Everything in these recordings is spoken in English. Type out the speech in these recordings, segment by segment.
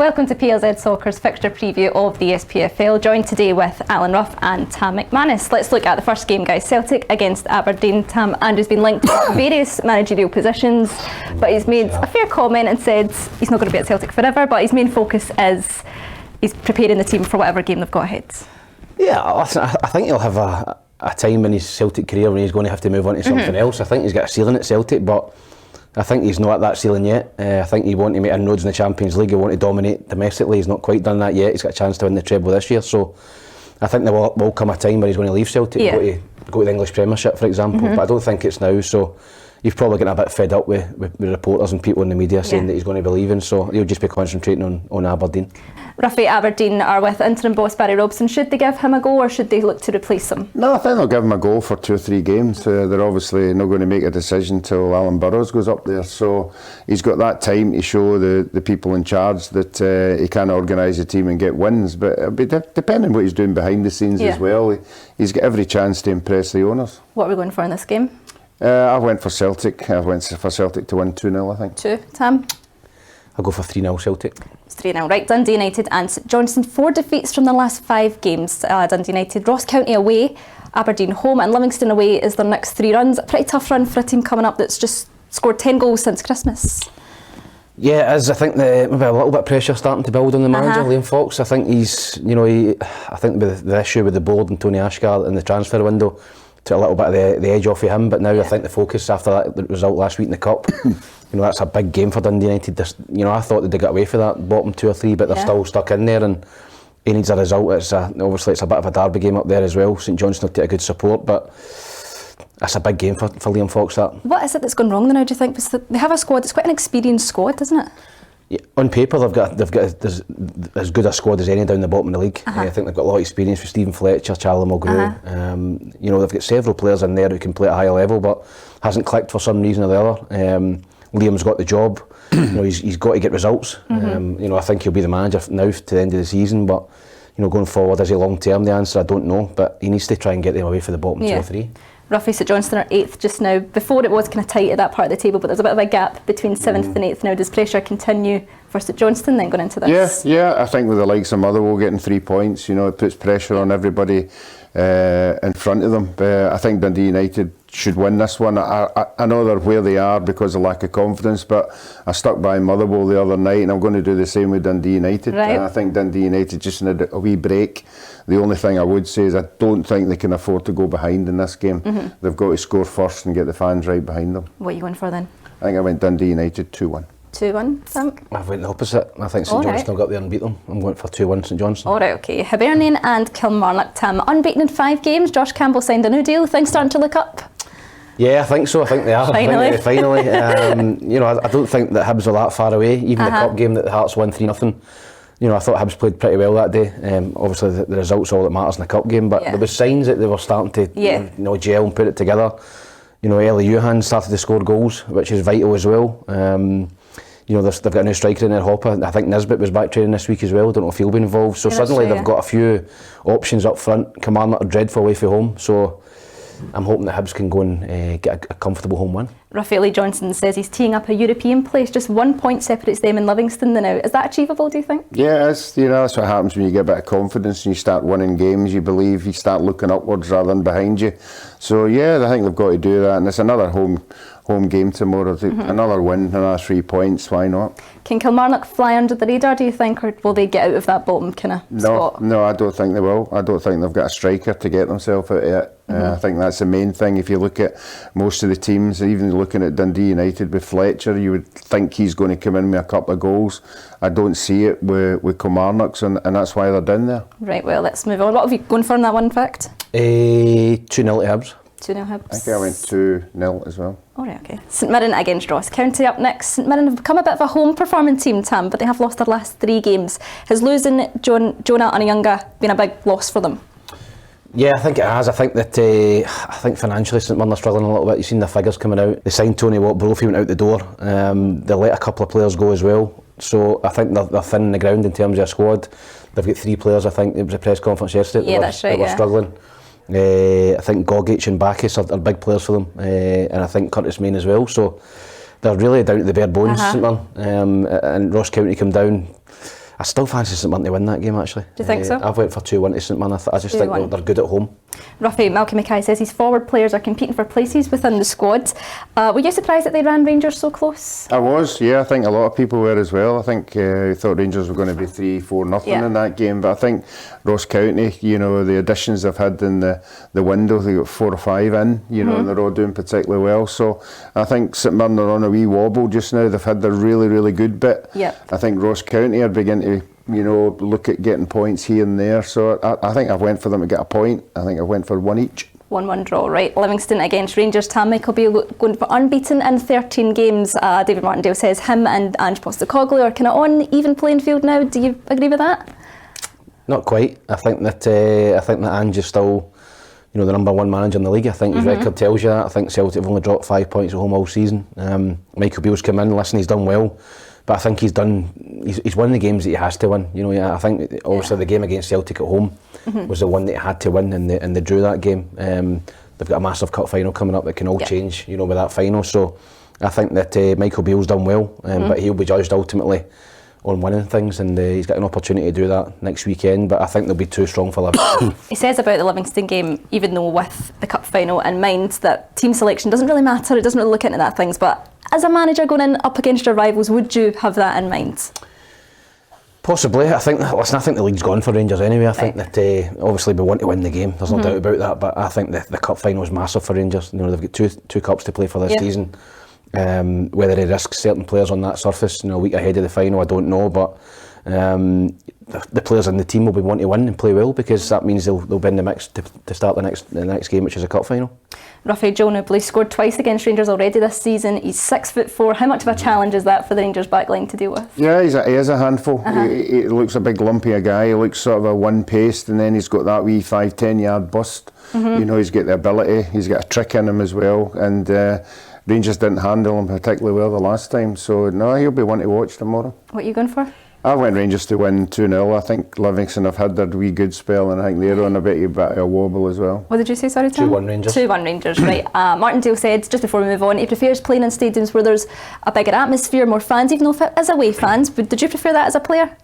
Welcome to PLZ Soccer's fixture preview of the SPFL, joined today with Alan Rough and Tam McManus. Let's look at the first game, guys. Celtic against Aberdeen. Tam, Andrew's been linked to various managerial positions, but he's made a fair comment and said he's not going to be at Celtic forever, but his main focus is he's preparing the team for whatever game they've got ahead. Yeah, listen, I think he'll have a time in his Celtic career when he's going to have to move on to something else. I think he's got a ceiling at Celtic, but I think he's not at that ceiling yet. I think he wants to make inroads in the Champions League. He wants to dominate domestically. He's not quite done that yet. He's got a chance to win the treble this year. So I think there will come a time where he's going to leave Celtic, go to the English Premiership, for example. But I don't think it's now. So he's probably getting a bit fed up with reporters and people in the media saying that he's going to be leaving. So he'll just be concentrating on Aberdeen. Ruffy, Aberdeen are with interim boss Barry Robson. Should they give him a go or should they look to replace him? No, I think they'll give him a go for 2 or 3 games. They're obviously not going to make a decision till Alan Burrows goes up there. So he's got that time to show the people in charge that he can organise a team and get wins. But it'll be depending on what he's doing behind the scenes as well. He's got every chance to impress the owners. What are we going for in this game? I went for Celtic. I went for Celtic to win 2-0, I think. 2. Tam? I'll go for 3-0 Celtic. It's 3-0. Right, Dundee United and St Johnstone. 4 defeats from their last 5 games. Dundee United, Ross County away, Aberdeen home and Livingston away is their next 3 runs. A pretty tough run for a team coming up that's just scored 10 goals since Christmas. Yeah, it is. I think maybe a little bit of pressure starting to build on the manager, Liam Fox. I think he's, I think the issue with the board and Tony Ashgard in the transfer window took a little bit of the edge off of him, but now I think the focus after that result last week in the Cup, that's a big game for Dundee United. I thought they'd got away for that bottom 2 or 3, but they're still stuck in there and he needs a result. Obviously it's a bit of a derby game up there as well. St Johnstone will take a good support, but that's a big game for Liam Fox. That. What is it that's gone wrong then, now, do you think? Because they have a squad, it's quite an experienced squad, isn't it? Yeah, on paper they've got as good a squad as any down the bottom of the league. I think they've got a lot of experience with Stephen Fletcher, Charlie Mulgrew. They've got several players in there who can play at a higher level, but hasn't clicked for some reason or the other. Liam's got the job. He's got to get results. I think he'll be the manager now to the end of the season, but going forward, is he long term? The answer I don't know, but he needs to try and get them away for the bottom 2 or 3. Roughly, St Johnstone are 8th just now. Before it was kind of tight at that part of the table, but there's a bit of a gap between 7th and 8th now. Does pressure continue for St Johnstone then going into this? Yeah. I think with the likes of Motherwell getting 3 points, it puts pressure on everybody in front of them. I think Dundee United should win this one. I know they're where they are because of lack of confidence, but I stuck by Motherwell the other night and I'm going to do the same with Dundee United. Right. I think Dundee United just need a wee break. The only thing I would say is I don't think they can afford to go behind in this game. They've got to score first and get the fans right behind them. What are you going for then? I think I went Dundee United 2-1. 2-1, Sam? I went the opposite. I think St Johnstone will go up there and beat them. I'm going for 2-1 St Johnstone. Alright, okay. Hibernian and Kilmarnock. Tam, unbeaten in 5 games. Josh Campbell signed a new deal. Things starting to look up? Yeah, I think so. I think they are. Finally. Finally. I don't think that Hibs are that far away. Even the Cup game that the Hearts won 3-0. I thought Hibs played pretty well that day. Obviously, the result's all that matters in the Cup game, but there was signs that they were starting to gel and put it together. Eli Johan started to score goals, which is vital as well. They've got a new striker in there, Hopper. I think Nisbet was back training this week as well. Don't know if he'll be involved. So suddenly they've got a few options up front. Kilmarnock are dreadful away from home. So I'm hoping that Hibs can go and get a comfortable home win. Raphael Johnson says he's teeing up a European place. Just 1 point separates them and Livingston now. Is that achievable, do you think? Yeah, that's what happens when you get a bit of confidence and you start winning games. You believe, you start looking upwards rather than behind you. So I think they've got to do that, and it's another home game tomorrow. Another win, another 3 points. Why not? Can Kilmarnock fly under the radar, do you think, or will they get out of that bottom kind of spot? No, I don't think they will. I don't think they've got a striker to get themselves out of it. I think that's the main thing. If you look at most of the teams, even looking at Dundee United with Fletcher, you would think he's going to come in with a couple of goals. I don't see it with Kilmarnock's, and that's why they're down there. Right, well, let's move on. What have you going for in that one, in fact? 2-0 to Hibs. 2-0 Hibs. I think I went 2-0 as well. Alright, okay. St Mirren against Ross County up next. St Mirren have become a bit of a home performing team, Tam, but they have lost their last 3 games. Has losing Jonah Anayunga been a big loss for them? Yeah, I think it has. I think financially St Mirren are struggling a little bit. You've seen the figures coming out. They signed Tony Brophy, went out the door. They let a couple of players go as well. So I think they're thinning the ground in terms of a squad. They've got 3 players, I think. It was a press conference yesterday. That's right. They were struggling. I think Gogic and Bacchus are big players for them, and I think Curtis Main as well. So they're really down to the bare bones, St Mirren. And Ross County come down. I still fancy St Mirren to win that game, actually. Do you think so? I've went for 2-1 to St Mirren. I just think they're good at home. Ruffy, Malcolm Mackay says his forward players are competing for places within the squad. Were you surprised that they ran Rangers so close? I was, yeah. I think a lot of people were as well. I think I thought Rangers were going to be 3-4-0 in that game, but I think Ross County, you know, the additions they've had in the window, they got 4 or 5 in, you know, and they're all doing particularly well. So I think St Mirren are on a wee wobble just now. They've had their really, really good bit. Yep. I think Ross County are beginning to, you know, look at getting points here and there. So I think I went for them to get a point. I think I went for 1 each. 1-1 draw, right. Livingston against Rangers. Tam, Michael Beale going for unbeaten in 13 games. David Martindale says him and Ange Postecoglou are kind of on even playing field now. Do you agree with that? Not quite. I think that Ange is still, you know, the number 1 manager in the league. I think his record tells you that. I think Celtic have only dropped 5 points at home all season. Michael Beale's come in. Listen, he's done well. But I think he's won the games that he has to win. You know, I think obviously the game against Celtic at home was the one that he had to win, and they drew that game. They've got a massive cup final coming up that can all change, you know, with that final. So I think that Michael Beale's done well, but he'll be judged ultimately on winning things, and he's got an opportunity to do that next weekend. But I think they'll be too strong for Liverpool. He says about the Livingston game, even though with the cup final in mind, that team selection doesn't really matter. It doesn't really look into that things, but as a manager going in up against your rivals, would you have that in mind? Possibly. I think the league's gone for Rangers anyway. I think that obviously we want to win the game. There's no doubt about that. But I think the cup final is massive for Rangers. You know, they've got two cups to play for this season. Whether they risk certain players on that surface, you know, a week ahead of the final, I don't know. But the players in the team will be wanting to win and play well, because that means they'll be in the mix to start the next game, which is a cup final. Rafael Joe Newbley scored twice against Rangers already this season. He's 6'4". How much of a challenge is that for the Rangers backline to deal with? Yeah, he is a handful. He looks a big lumpy guy. He looks sort of a one-paced, and then he's got that wee 5-10 yard bust. You know, he's got the ability. He's got a trick in him as well, and Rangers didn't handle him particularly well the last time. So no, he'll be one to watch tomorrow. What are you going for? I went Rangers to win 2-0. I think Livingston have had their wee good spell, and I think they're on a bit of a wobble as well. What did you say, sorry, Tom? 2-1 Rangers. 2-1 Rangers, right. Martindale said, just before we move on, he prefers playing in stadiums where there's a bigger atmosphere, more fans, even though it is away fans. But did you prefer that as a player?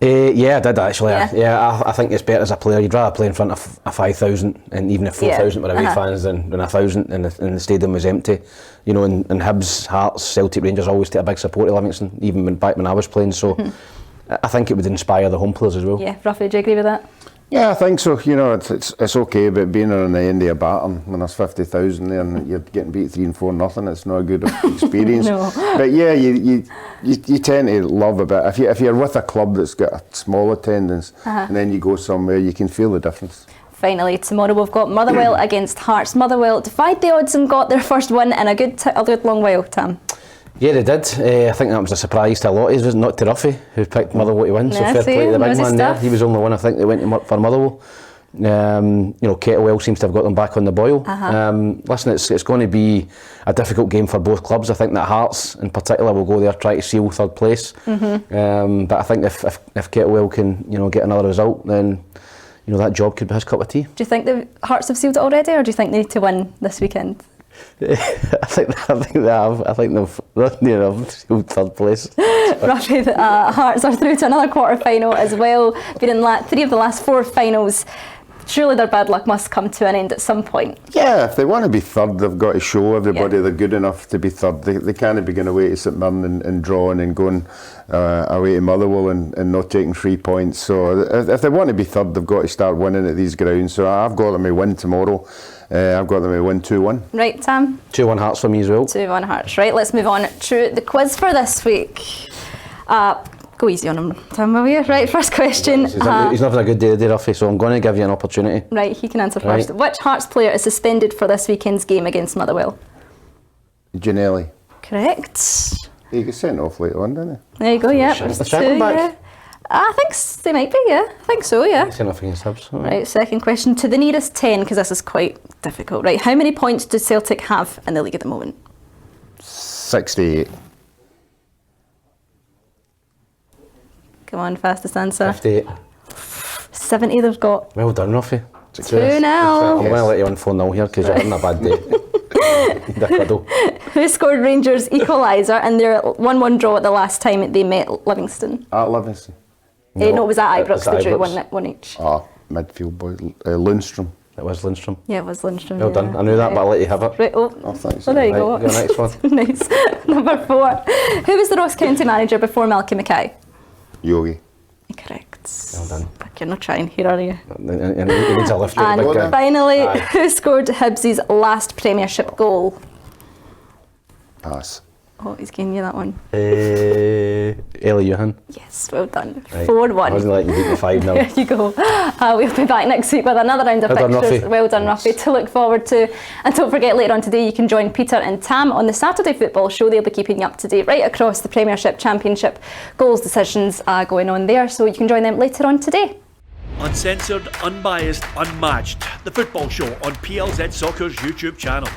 Yeah, I did actually. I think it's better as a player. You'd rather play in front of a 5,000, and even if 4,000 were away fans than 1,000 and the stadium was empty. You know, and Hibs, Hearts, Celtic, Rangers always take a big support to Livingston, even when I was playing. So I think it would inspire the home players as well. Yeah, Rafa, do you agree with that? Yeah, I think so. You know, it's okay, but being on the end of a baton when there's 50,000 there and you're getting beat 3-4-0, it's not a good experience. No. But yeah, you tend to love a bit. If you're with a club that's got a small attendance, and then you go somewhere, you can feel the difference. Finally, tomorrow we've got Motherwell against Hearts. Motherwell defied the odds and got their first win in a good long while, Tam. Yeah, they did. I think that was a surprise to a lot of us, not to Ruffy, who picked Motherwell to win. So fair play to the big man there. He was the only one, I think, that went for Motherwell. You know, Kettlewell seems to have got them back on the boil. Listen, it's going to be a difficult game for both clubs. I think that Hearts, in particular, will go there try to seal third place. But I think if Kettlewell can, you know, get another result, then, you know, that job could be his cup of tea. Do you think the Hearts have sealed it already, or do you think they need to win this weekend? I think they have. I think they've sealed third place. Roughly, Hearts are through to another quarter-final as well. Been in 3 of the last 4 finals. Surely their bad luck must come to an end at some point. Yeah, if they want to be third, they've got to show everybody they're good enough to be third. They can't be going away to St Mirren and drawing and going away to Motherwell and not taking 3 points. So if they want to be third, they've got to start winning at these grounds. So I've got them to win tomorrow. I've got them to win 2-1. Right, Tam? 2-1 Hearts for me as well. 2-1 Hearts. Right, let's move on to the quiz for this week. Go easy on him, Tam, will you? Right, first question. He's not having a good day today, Ruffy, so I'm going to give you an opportunity. Right, he can answer first. Which Hearts player is suspended for this weekend's game against Motherwell? Ginelli. Correct. He got sent off later on, didn't he? There you go, yeah. The second back? I think they might be, yeah. I think so, yeah. Sent off against Hibs. Right, second question. To the nearest 10, because this is quite difficult. Right, how many points does Celtic have in the league at the moment? 68. Come on, fastest answer. 58. 70 they've got. Well done, Ruffy. 2-0. I'm going to let you on 4-0 here because you're having a bad day. Who scored Rangers' equaliser in their 1-1 draw at the last time they met Livingston? At Livingston. No, it was at Ibrox. They drew Ibrox. one each. Midfield boy, Lundstrom. It was Lindstrom. Yeah, it was Lundstrom. Well done. I knew that, but I'll let you have it. Right, Oh, thanks. there you Right, go. go next one. Nice. Number 4. Who was the Ross County manager before Malky Mackay? Yogi. Correct. Well done. Fuck, you're not trying here, are you? And he needs a lift, right, And the big guy. finally, Aye. who scored Hibs' last Premiership goal? Pass. Oh, he's giving you that one. Eli Johan. Yes, well done. Right. 4-1. I wasn't letting you beat me 5-0. There you go. We'll be back next week with another round of Well done, fixtures. Ruffy. Well done, Ruffy, to look forward to. And don't forget, later on today, you can join Peter and Tam on the Saturday Football Show. They'll be keeping you up to date right across the Premiership, Championship, goals, decisions going on there. So you can join them later on today. Uncensored, unbiased, unmatched. The Football Show on PLZ Soccer's YouTube channel.